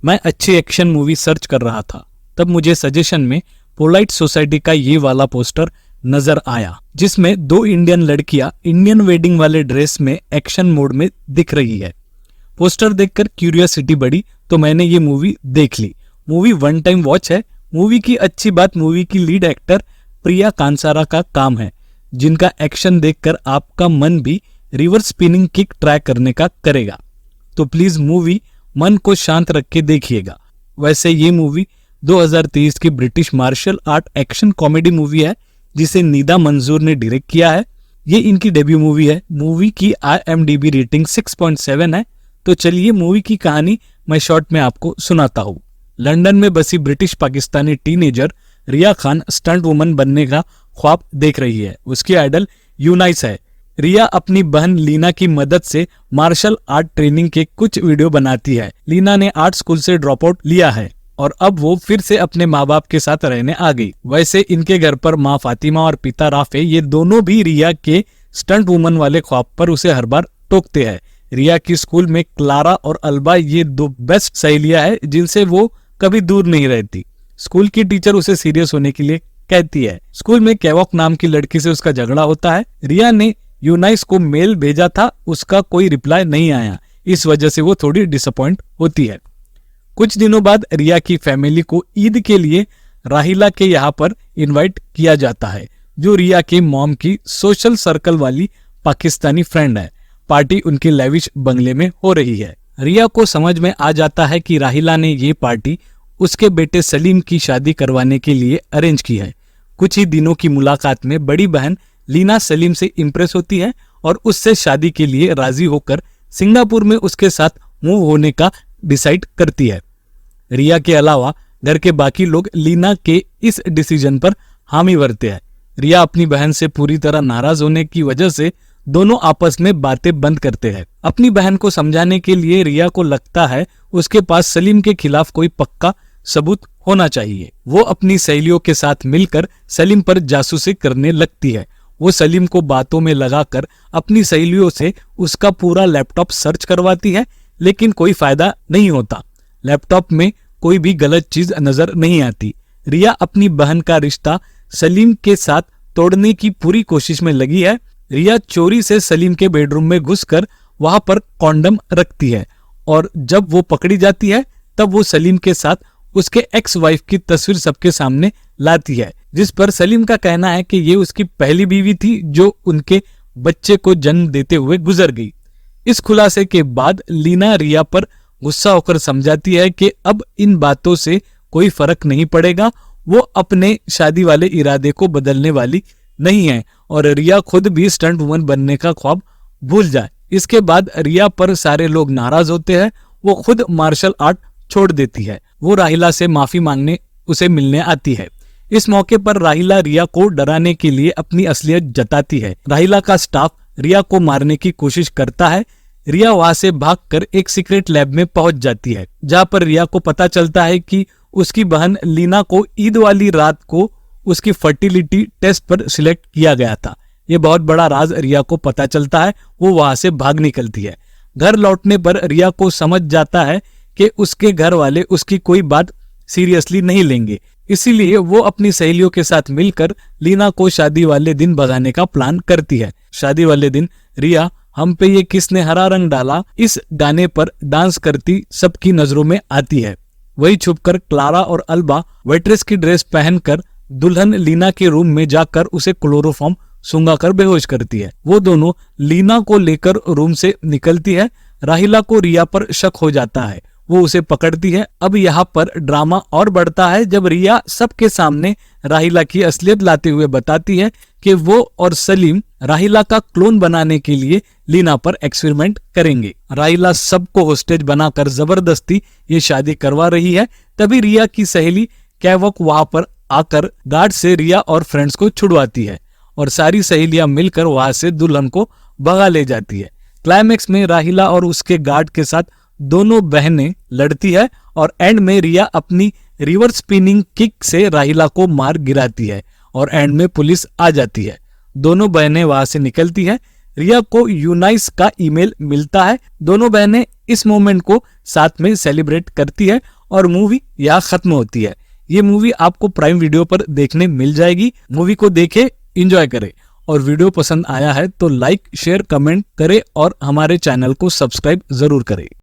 मैं अच्छी action movie search कर रहा था, तब मुझे सजेशन में पोलाइट सोसाइटी का ये वाला पोस्टर नजर आया, जिसमें 2 इंडियन लड़कियां इंडियन वेडिंग वाले ड्रेस में एक्शन मोड में दिख रही है। पोस्टर देखकर क्यूरियोसिटी बढ़ी तो मैंने ये मूवी देख ली। मूवी 1 टाइम वॉच है। मूवी की अच्छी बात मूवी की लीड एक्टर प्रिया कांसारा का काम है, जिनका एक्शन देखकर आपका मन भी रिवर्स स्पिनिंग किक ट्राई करने का करेगा। तो प्लीज मूवी मन को शांत रख के देखिएगा। वैसे ये मूवी 2023 की British martial art action comedy movie है, जिसे निदा मंजूर ने डायरेक्ट किया है। ये इनकी डेब्यू मूवी है। मूवी की IMDb रेटिंग 6.7 है। तो चलिए मूवी की कहानी मैं शॉर्ट में आपको सुनाता हूँ। लंदन में बसी ब्रिटिश पाकिस्तानी टीनेजर रिया खान स्टंट वुमन बनने का ख्वाब देख रही है। उसकी आइडल यूनाइस है। रिया अपनी बहन लीना की मदद से मार्शल आर्ट ट्रेनिंग के कुछ वीडियो बनाती है। लीना ने आर्ट स्कूल से ड्रॉप आउट लिया है और अब वो फिर से अपने माँ बाप के साथ रहने आ गई। वैसे इनके घर पर माँ फातिमा और पिता राफे, ये दोनों भी रिया के स्टंट वुमन वाले ख्वाब पर उसे हर बार टोकते हैं। रिया की स्कूल में क्लारा और अल्बा ये 2 बेस्ट सहेलियां हैं, जिनसे वो कभी दूर नहीं रहती। स्कूल की टीचर उसे सीरियस होने के लिए कहती है। स्कूल में कैवॉक नाम की लड़की से उसका झगड़ा होता है। रिया ने यूनाइस को मेल भेजा था, उसका कोई रिप्लाई नहीं आया। इस वजह से वो थोड़ी डिसअपॉइंट होती है। कुछ दिनों बाद रिया की फैमिली को ईद के लिए राहिला के यहाँ पर इनवाइट किया जाता है, जो रिया के मॉम की सोशल सर्कल वाली पाकिस्तानी फ्रेंड है। पार्टी उनके लेविश बंगले में हो रही है। रिया को समझ में आ जाता है कि राहिला ने ये पार्टी उसके बेटे सलीम की शादी करवाने के लिए अरेंज की है। कुछ ही दिनों की मुलाकात में बड़ी बहन लीना सलीम से इम्प्रेस होती है और उससे शादी के लिए राजी होकर सिंगापुर में उसके साथ मूव होने का डिसाइड करती है। रिया के अलावा घर के बाकी लोग लीना के इस डिसीजन पर हामी भरते हैं। रिया अपनी बहन से पूरी तरह नाराज होने की वजह से दोनों आपस में बातें बंद करते हैं। अपनी बहन को समझाने के लिए रिया को लगता है उसके पास सलीम के खिलाफ कोई पक्का सबूत होना चाहिए। वो अपनी सहेलियों के साथ मिलकर सलीम पर जासूसी करने लगती है। वो सलीम को बातों में लगाकर अपनी सहेलियों से उसका पूरा लैपटॉप सर्च करवाती है, लेकिन कोई फायदा नहीं होता। लैपटॉप में कोई भी गलत चीज नजर नहीं आती। रिया अपनी बहन का रिश्ता सलीम के साथ तोड़ने की पूरी कोशिश में लगी है। रिया चोरी से सलीम के बेडरूम में घुसकर वहां पर कॉन्डम रखती है और जब वो पकड़ी जाती है तब वो सलीम के साथ उसके एक्स वाइफ की तस्वीर सबके सामने लाती है, जिस पर सलीम का कहना है कि ये उसकी पहली बीवी थी जो उनके बच्चे को जन्म देते हुए गुजर गई। इस खुलासे के बाद लीना रिया पर गुस्सा होकर समझाती है कि अब इन बातों से कोई फर्क नहीं पड़ेगा। वो अपने शादी वाले इरादे को बदलने वाली नहीं है और रिया खुद भी स्टंट वुमन बनने का ख्वाब भूल जाए। इसके बाद रिया पर सारे लोग नाराज होते हैं। वो खुद मार्शल आर्ट छोड़ देती है। वो राहिला से माफी मांगने उसे मिलने आती है। इस मौके पर राहिला रिया को डराने के लिए अपनी असलियत जताती है। राहिला का स्टाफ रिया को मारने की कोशिश करता है। रिया वहां से भागकर एक सीक्रेट लैब में पहुंच जाती है, जहां पर रिया को पता चलता है कि उसकी बहन लीना को ईद वाली रात को उसकी फर्टिलिटी टेस्ट पर सिलेक्ट किया गया था। ये बहुत बड़ा राज रिया को पता चलता है। वो वहां से भाग निकलती है। घर लौटने पर रिया को समझ जाता है कि उसके घर वाले उसकी कोई बात सीरियसली नहीं लेंगे, इसीलिए वो अपनी सहेलियों के साथ मिलकर लीना को शादी वाले दिन भगाने का प्लान करती है। शादी वाले दिन रिया हम पे ये किसने हरा रंग डाला इस गाने पर डांस करती सबकी नजरों में आती है। वही छुपकर क्लारा और अल्बा वेट्रेस की ड्रेस पहनकर दुल्हन लीना के रूम में जाकर उसे क्लोरोफॉर्म सूंघाकर बेहोश करती है। वो दोनों लीना को लेकर रूम से निकलती है। राहिला को रिया पर शक हो जाता है। वो उसे पकड़ती है। अब यहाँ पर ड्रामा और बढ़ता है जब रिया सबके सामने राहिला की असलियत लाते हुए बताती है कि वो और सलीम राहिला का क्लोन बनाने के लिए लीना पर एक्सपेरिमेंट करेंगे। राहिला सबको होस्टेज बनाकर जबरदस्ती ये शादी करवा रही है। तभी रिया की सहेली कैवॉक वहां पर आकर गार्ड से रिया और फ्रेंड्स को छुड़वाती है और सारी सहेलियां मिलकर वहां से दुल्हन को भगा ले जाती है। क्लाइमेक्स में राहिला और उसके गार्ड के साथ दोनों बहनें लड़ती है और एंड में रिया अपनी रिवर्स स्पिनिंग किक से राहिला को मार गिराती है और एंड में पुलिस आ जाती है। दोनों बहनें वहां से निकलती है। रिया को यूनाइस का ईमेल मिलता है। दोनों बहनें इस मोमेंट को साथ में सेलिब्रेट करती है और मूवी यहाँ खत्म होती है। ये मूवी आपको प्राइम वीडियो पर देखने मिल जाएगी। मूवी को देखे, एंजॉय करें और वीडियो पसंद आया है तो लाइक शेयर कमेंट करें और हमारे चैनल को सब्सक्राइब जरूर करें।